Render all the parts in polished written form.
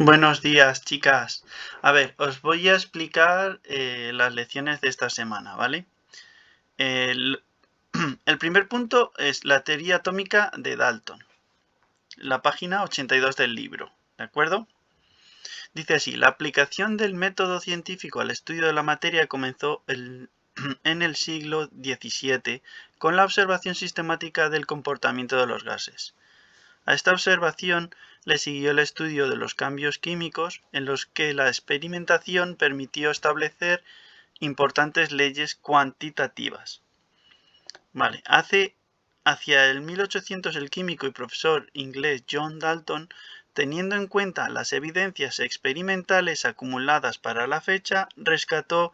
Buenos días, chicas. A ver, os voy a explicar las lecciones de esta semana, ¿vale? El, el primer punto es la teoría atómica de Dalton, la página 82 del libro, ¿de acuerdo? Dice así, la aplicación del método científico al estudio de la materia comenzó en el siglo XVII con la observación sistemática del comportamiento de los gases. A esta observación le siguió el estudio de los cambios químicos en los que la experimentación permitió establecer importantes leyes cuantitativas. Vale, hacia el 1800 el químico y profesor inglés John Dalton, teniendo en cuenta las evidencias experimentales acumuladas para la fecha, rescató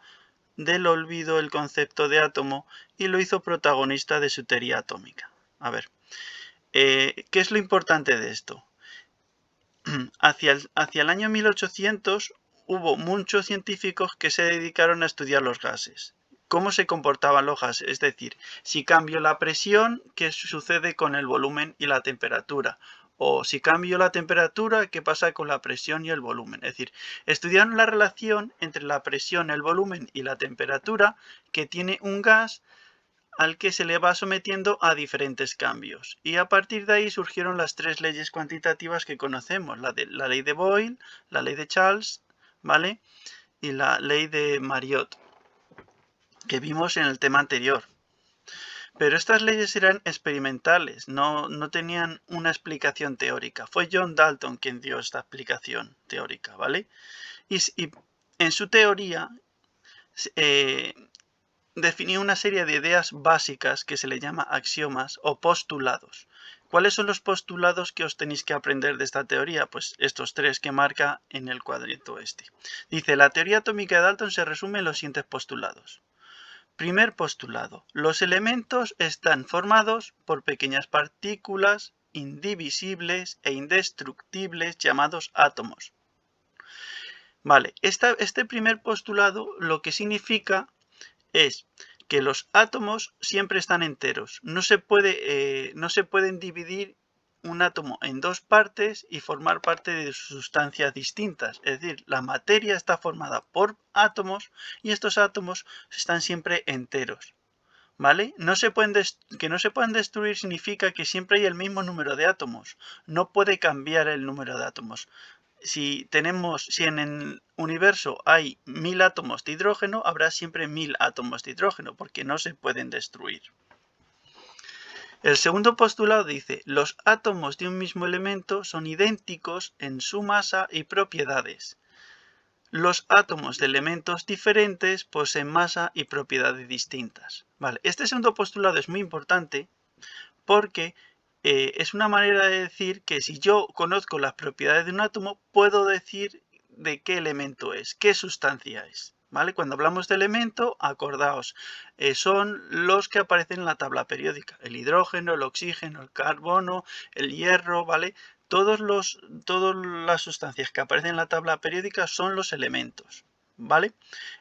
del olvido el concepto de átomo y lo hizo protagonista de su teoría atómica. A ver, ¿qué es lo importante de esto? Hacia el año 1800 hubo muchos científicos que se dedicaron a estudiar los gases. ¿Cómo se comportaban los gases? Es decir, si cambio la presión, ¿qué sucede con el volumen y la temperatura? O si cambio la temperatura, ¿qué pasa con la presión y el volumen? Es decir, estudiaron la relación entre la presión, el volumen y la temperatura que tiene un gas al que se le va sometiendo a diferentes cambios. Y a partir de ahí surgieron las tres leyes cuantitativas que conocemos, la ley de Boyle, la ley de Charles, ¿vale? Y la ley de Mariotte, que vimos en el tema anterior. Pero estas leyes eran experimentales, no tenían una explicación teórica. Fue John Dalton quien dio esta explicación teórica, ¿vale? Y en su teoría definió una serie de ideas básicas que se le llama axiomas o postulados. ¿Cuáles son los postulados que os tenéis que aprender de esta teoría? Pues estos tres que marca en el cuadrito este. Dice, la teoría atómica de Dalton se resume en los siguientes postulados. Primer postulado, los elementos están formados por pequeñas partículas indivisibles e indestructibles llamados átomos. Vale, este primer postulado lo que significa es que los átomos siempre están enteros. No se pueden dividir un átomo en dos partes y formar parte de sustancias distintas. Es decir, la materia está formada por átomos y estos átomos están siempre enteros. ¿Vale? Que no se puedan destruir significa que siempre hay el mismo número de átomos. No puede cambiar el número de átomos. Si en el universo hay 1000 átomos de hidrógeno, habrá siempre 1000 átomos de hidrógeno, porque no se pueden destruir. El segundo postulado dice, los átomos de un mismo elemento son idénticos en su masa y propiedades. Los átomos de elementos diferentes poseen masa y propiedades distintas. Vale, este segundo postulado es muy importante porque es una manera de decir que si yo conozco las propiedades de un átomo, puedo decir de qué elemento es, qué sustancia es. ¿Vale? Cuando hablamos de elemento, acordaos, son los que aparecen en la tabla periódica. El hidrógeno, el oxígeno, el carbono, el hierro, ¿vale? Todas las sustancias que aparecen en la tabla periódica son los elementos, ¿vale?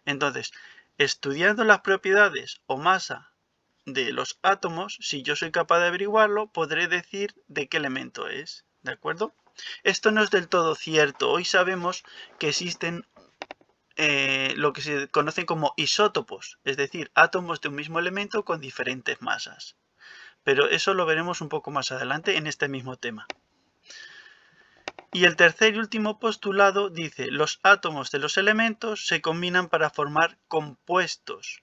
Entonces, estudiando las propiedades o masa de los átomos, si yo soy capaz de averiguarlo, podré decir de qué elemento es, ¿de acuerdo? Esto no es del todo cierto. Hoy sabemos que existen lo que se conoce como isótopos, es decir, átomos de un mismo elemento con diferentes masas. Pero eso lo veremos un poco más adelante en este mismo tema. Y el tercer y último postulado dice, los átomos de los elementos se combinan para formar compuestos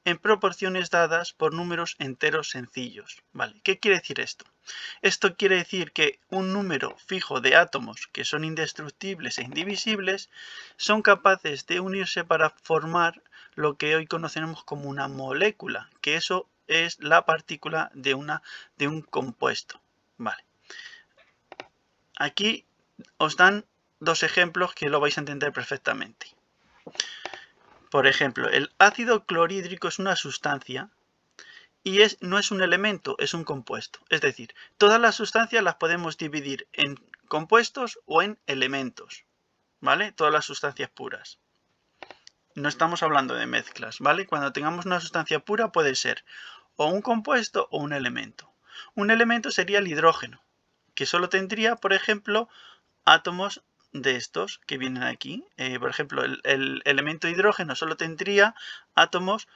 en proporciones dadas por números enteros sencillos. ¿Vale? ¿Qué quiere decir esto? Esto quiere decir que un número fijo de átomos que son indestructibles e indivisibles son capaces de unirse para formar lo que hoy conocemos como una molécula, que eso es la partícula de un compuesto. Vale. Aquí os dan dos ejemplos que lo vais a entender perfectamente. Por ejemplo, el ácido clorhídrico es una sustancia y no es un elemento, es un compuesto. Es decir, todas las sustancias las podemos dividir en compuestos o en elementos, ¿vale? Todas las sustancias puras. No estamos hablando de mezclas, ¿vale? Cuando tengamos una sustancia pura puede ser o un compuesto o un elemento. Un elemento sería el hidrógeno, que solo tendría, por ejemplo, átomos de estos que vienen aquí. Por ejemplo, el elemento hidrógeno solo tendría átomos,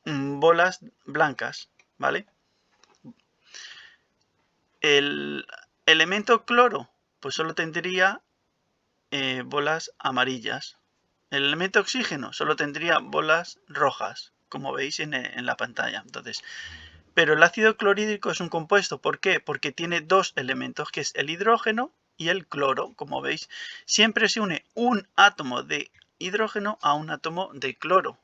bolas blancas, ¿vale? El elemento cloro, pues solo tendría bolas amarillas. El elemento oxígeno solo tendría bolas rojas, como veis en la pantalla. Entonces, pero el ácido clorhídrico es un compuesto. ¿Por qué? Porque tiene dos elementos, que es el hidrógeno y el cloro. Como veis, siempre se une un átomo de hidrógeno a un átomo de cloro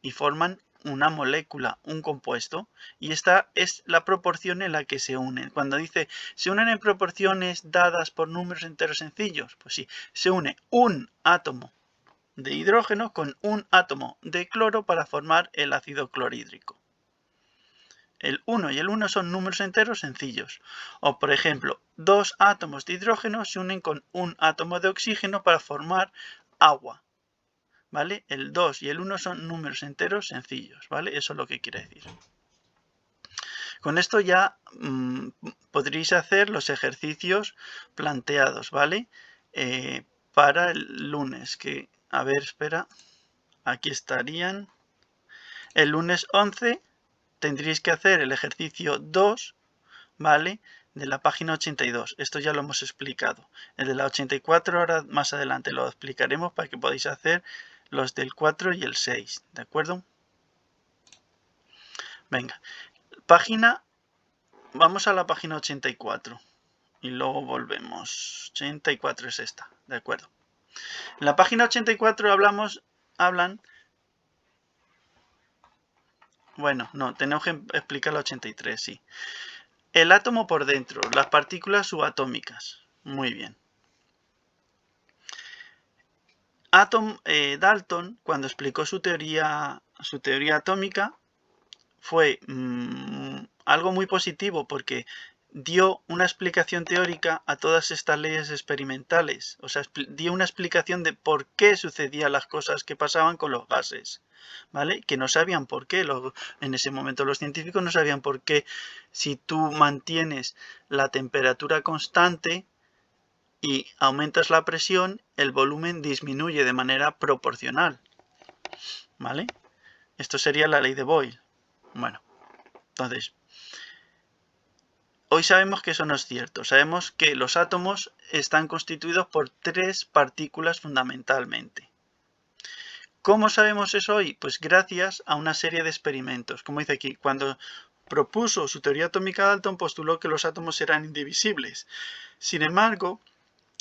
y forman una molécula, un compuesto, y esta es la proporción en la que se unen. Cuando dice se unen en proporciones dadas por números enteros sencillos, pues sí, se une un átomo de hidrógeno con un átomo de cloro para formar el ácido clorhídrico. El 1 y el 1 son números enteros sencillos. O por ejemplo, dos átomos de hidrógeno se unen con un átomo de oxígeno para formar agua. ¿Vale? El 2 y el 1 son números enteros sencillos, ¿vale? Eso es lo que quiere decir. Con esto ya podréis hacer los ejercicios planteados, ¿vale? Para el lunes, que, a ver, espera, aquí estarían. El lunes 11 tendréis que hacer el ejercicio 2, ¿vale? De la página 82. Esto ya lo hemos explicado. El de la 84 ahora más adelante lo explicaremos para que podáis hacer los del 4 y el 6, ¿de acuerdo? Venga, vamos a la página 84 y luego volvemos. 84 es esta, ¿de acuerdo? En la página 84 hablan... Bueno, no, tenemos que explicar la 83, sí. El átomo por dentro, las partículas subatómicas. Muy bien. Dalton, cuando explicó su teoría atómica, fue algo muy positivo porque dio una explicación teórica a todas estas leyes experimentales. O sea, dio una explicación de por qué sucedían las cosas que pasaban con los gases, ¿vale? Que no sabían por qué. En ese momento los científicos no sabían por qué si tú mantienes la temperatura constante y aumentas la presión, el volumen disminuye de manera proporcional, ¿vale? Esto sería la ley de Boyle. Bueno, entonces, hoy sabemos que eso no es cierto. Sabemos que los átomos están constituidos por tres partículas fundamentalmente. ¿Cómo sabemos eso hoy? Pues gracias a una serie de experimentos. Como dice aquí, cuando propuso su teoría atómica, Dalton postuló que los átomos eran indivisibles. Sin embargo,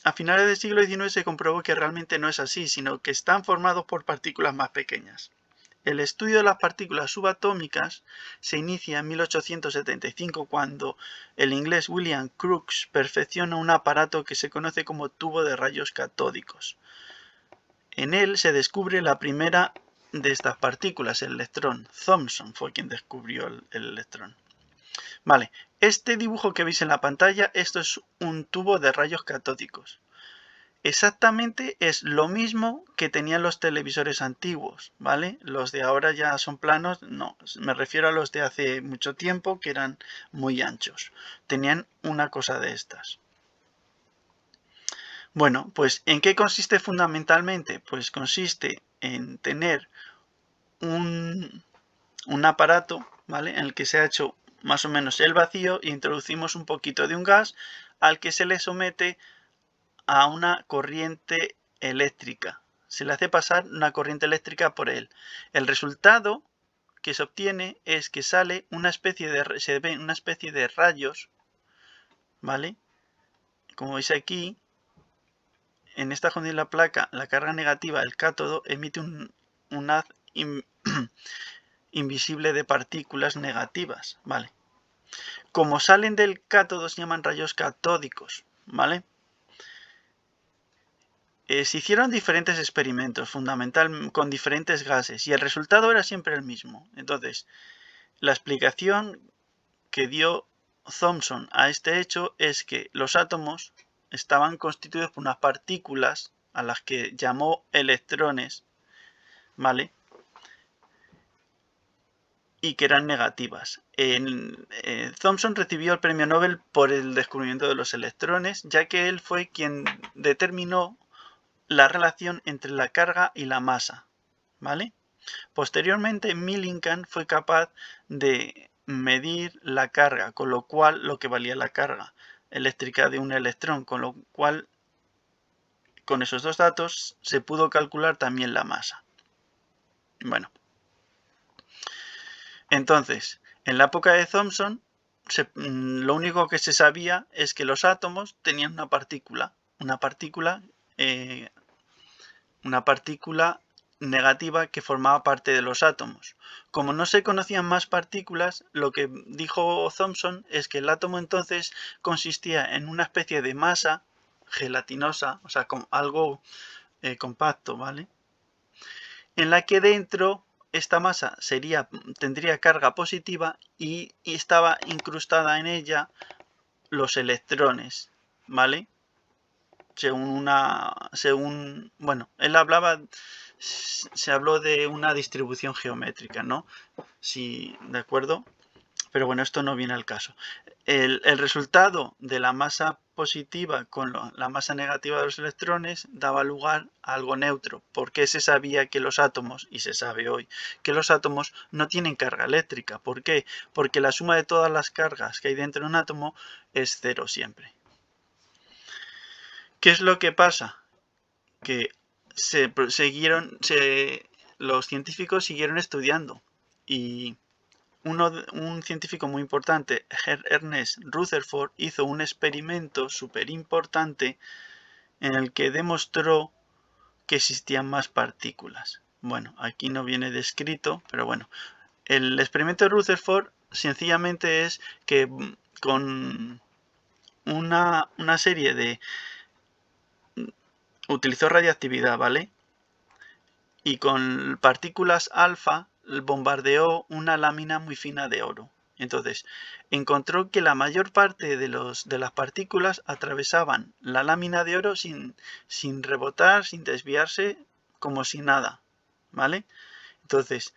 a finales del siglo XIX se comprobó que realmente no es así, sino que están formados por partículas más pequeñas. El estudio de las partículas subatómicas se inicia en 1875 cuando el inglés William Crookes perfecciona un aparato que se conoce como tubo de rayos catódicos. En él se descubre la primera de estas partículas, el electrón. Thomson fue quien descubrió el electrón. Vale, este dibujo que veis en la pantalla, esto es un tubo de rayos catódicos. Exactamente es lo mismo que tenían los televisores antiguos, ¿vale? Los de ahora ya son planos, no, me refiero a los de hace mucho tiempo que eran muy anchos. Tenían una cosa de estas. Bueno, pues ¿en qué consiste fundamentalmente? Pues consiste en tener un aparato, ¿vale? En el que se ha hecho más o menos el vacío e introducimos un poquito de un gas al que se le somete a una corriente eléctrica. Se le hace pasar una corriente eléctrica por él. El resultado que se obtiene es que sale se ven una especie de rayos, ¿vale? Como veis aquí, en esta zona de la placa, la carga negativa del cátodo emite un haz invisible de partículas negativas, ¿vale? Como salen del cátodo se llaman rayos catódicos, ¿vale? Se hicieron diferentes experimentos, con diferentes gases, y el resultado era siempre el mismo. Entonces, la explicación que dio Thomson a este hecho es que los átomos estaban constituidos por unas partículas a las que llamó electrones, ¿vale? Y que eran negativas. Thomson recibió el premio Nobel por el descubrimiento de los electrones, ya que él fue quien determinó la relación entre la carga y la masa, ¿vale? Posteriormente, Millikan fue capaz de medir la carga, con lo cual lo que valía la carga eléctrica de un electrón, con lo cual con esos dos datos se pudo calcular también la masa. Bueno, entonces, en la época de Thomson, lo único que se sabía es que los átomos tenían una partícula negativa que formaba parte de los átomos. Como no se conocían más partículas, lo que dijo Thomson es que el átomo entonces consistía en una especie de masa gelatinosa, o sea, con algo compacto, ¿vale? En la que dentro esta masa tendría carga positiva y estaba incrustada en ella los electrones, ¿vale? Bueno, se habló de una distribución geométrica, ¿no? Sí, ¿de acuerdo? Pero bueno, esto no viene al caso. El resultado de la masa positiva con la masa negativa de los electrones daba lugar a algo neutro, porque se sabía que los átomos, y se sabe hoy, que los átomos no tienen carga eléctrica. ¿Por qué? Porque la suma de todas las cargas que hay dentro de un átomo es cero siempre. ¿Qué es lo que pasa? Que los científicos siguieron estudiando y un científico muy importante, Ernest Rutherford, hizo un experimento súper importante en el que demostró que existían más partículas. Bueno, aquí no viene descrito, pero bueno, el experimento de Rutherford sencillamente es que con una serie de... utilizó radiactividad, ¿vale? Y con partículas alfa bombardeó una lámina muy fina de oro. Entonces, encontró que la mayor parte de las partículas atravesaban la lámina de oro sin rebotar, sin desviarse, como si nada, ¿vale? Entonces,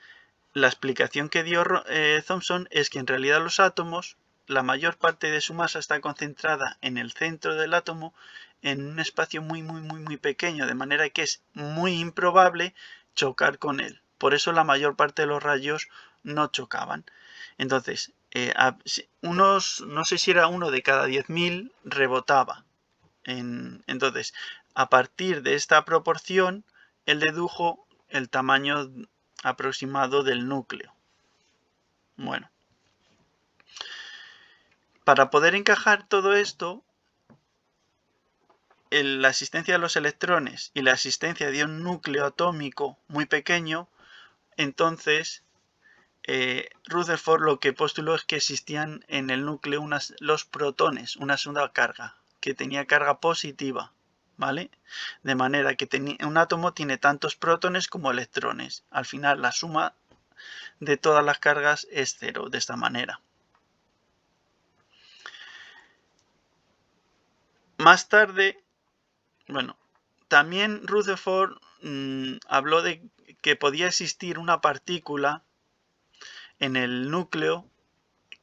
la explicación que dio Thomson es que en realidad los átomos, la mayor parte de su masa está concentrada en el centro del átomo, en un espacio muy, muy, muy, muy pequeño, de manera que es muy improbable chocar con él. Por eso la mayor parte de los rayos no chocaban. Entonces, no sé si era uno de cada 10.000 rebotaba. Entonces, a partir de esta proporción, él dedujo el tamaño aproximado del núcleo. Bueno, para poder encajar todo esto, la existencia de los electrones y la existencia de un núcleo atómico muy pequeño, entonces Rutherford lo que postuló es que existían en el núcleo los protones, una segunda carga, que tenía carga positiva, ¿vale? De manera que un átomo tiene tantos protones como electrones. Al final la suma de todas las cargas es cero, de esta manera. Más tarde, bueno, también Rutherford habló de que podía existir una partícula en el núcleo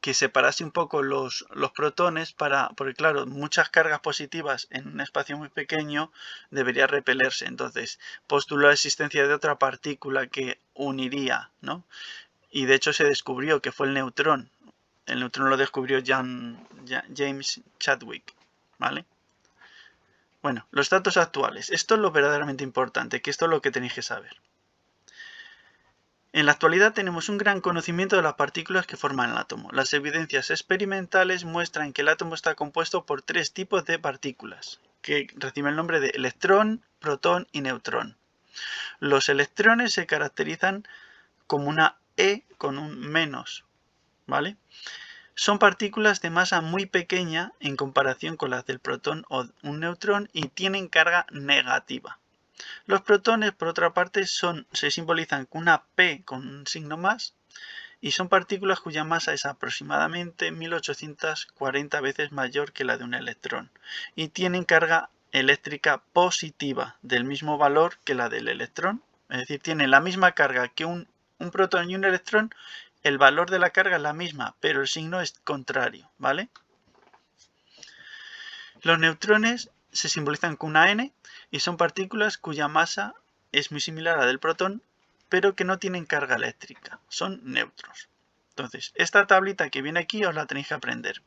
que separase un poco los protones porque claro, muchas cargas positivas en un espacio muy pequeño debería repelerse. Entonces, postuló la existencia de otra partícula que uniría, ¿no? Y de hecho se descubrió que fue el neutrón. El neutrón lo descubrió James Chadwick, ¿vale? Bueno, los datos actuales. Esto es lo verdaderamente importante, que esto es lo que tenéis que saber. En la actualidad tenemos un gran conocimiento de las partículas que forman el átomo. Las evidencias experimentales muestran que el átomo está compuesto por tres tipos de partículas, que reciben el nombre de electrón, protón y neutrón. Los electrones se caracterizan como una E con un menos, ¿vale? Son partículas de masa muy pequeña en comparación con las del protón o un neutrón y tienen carga negativa. Los protones, por otra parte, se simbolizan con una P con un signo más y son partículas cuya masa es aproximadamente 1840 veces mayor que la de un electrón y tienen carga eléctrica positiva del mismo valor que la del electrón. Es decir, tienen la misma carga que un protón y un electrón. El valor de la carga es la misma, pero el signo es contrario, ¿vale? Los neutrones se simbolizan con una n y son partículas cuya masa es muy similar a la del protón, pero que no tienen carga eléctrica, son neutros. Entonces, esta tablita que viene aquí os la tenéis que aprender.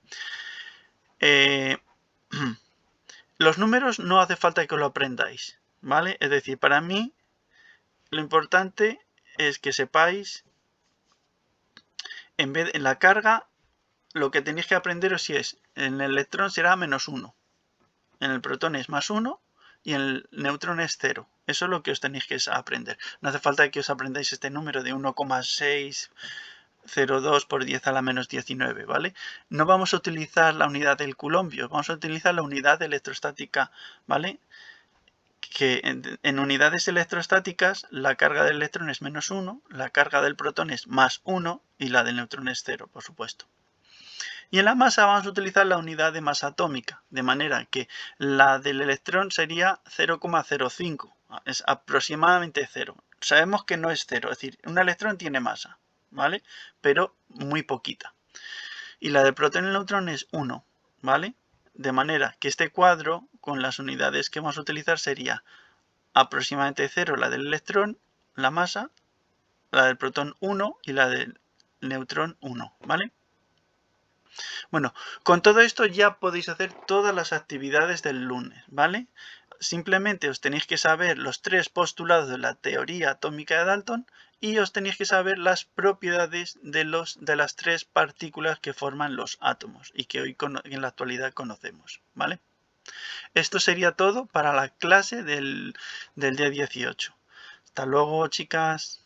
Los números no hace falta que os lo aprendáis, ¿vale? Es decir, para mí lo importante es que sepáis, en la carga, lo que tenéis que aprenderos si es, en el electrón será -1, en el protón es +1 y en el neutrón es 0. Eso es lo que os tenéis que aprender. No hace falta que os aprendáis este número de 1,602 por 10 a la -19, ¿vale? No vamos a utilizar la unidad del coulombio, vamos a utilizar la unidad electrostática, ¿vale? Que en unidades electrostáticas la carga del electrón es -1, la carga del protón es +1 y la del neutrón es 0, por supuesto. Y en la masa vamos a utilizar la unidad de masa atómica, de manera que la del electrón sería 0,05, es aproximadamente 0. Sabemos que no es 0, es decir, un electrón tiene masa, ¿vale? Pero muy poquita. Y la del protón y el neutrón es 1, ¿vale? De manera que este cuadro, con las unidades que vamos a utilizar, sería aproximadamente 0 la del electrón, la masa, la del protón 1 y la del neutrón 1, ¿vale? Bueno, con todo esto ya podéis hacer todas las actividades del lunes, ¿vale? Simplemente os tenéis que saber los 3 postulados de la teoría atómica de Dalton y os tenéis que saber las propiedades de las 3 partículas que forman los átomos y que hoy en la actualidad conocemos, ¿vale? Esto sería todo para la clase del día 18. Hasta luego, chicas.